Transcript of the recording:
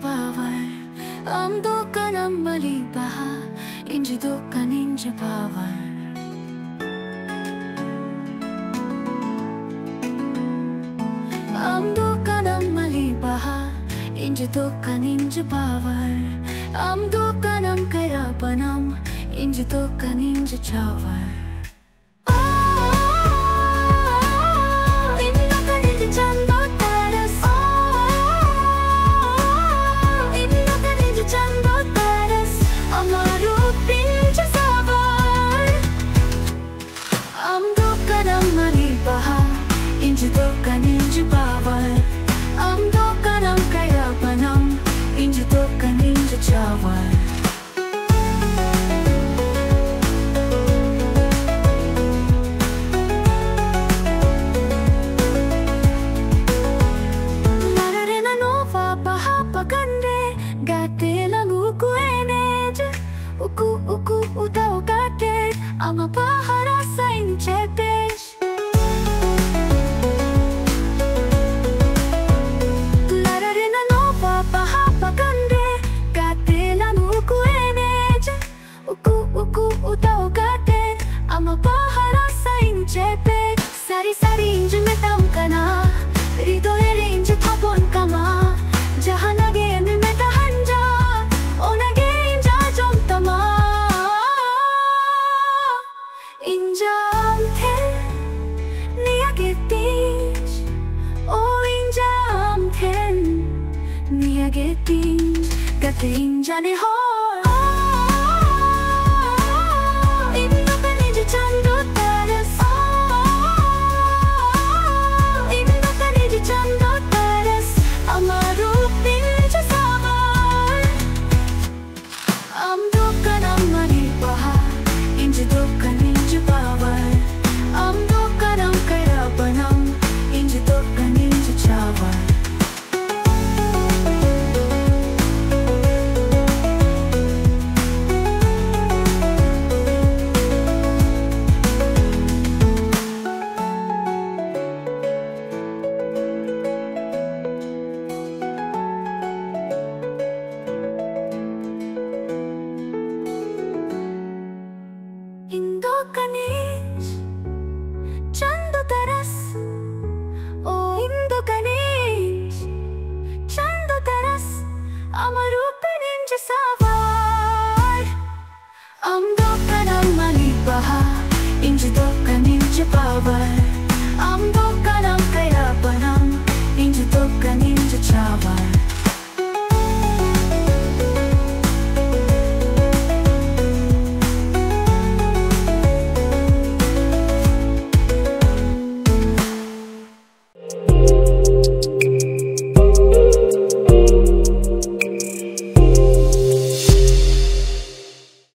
power. Do kanam mali baha, inji do kaninja power. Do kanam mali baha, inji do kaninja power. Do kanam kaya panam, inji do kaninja chawar. Inji do kaninja power. Do kanam kaya panam, inji do kaninja chawar. Lararena nova baha pagande, gate lagu kuenej. Uku uku utau gate, ama bahara sain chepesh. Sari sari inje में दम कना, रिदो ये इंजे थापोन कमा, जहाँ नगे एने में तहंजा, ओ नगे इंजा जोम तमा. Inja amte, niya getish, o inja amte, niya getish, gate inja ne ho. Indo kanish, chando taras. Oh, Indo kanish, chando taras. Amarupe ninja savar. Do kanam mali baha, inji do kaninja power.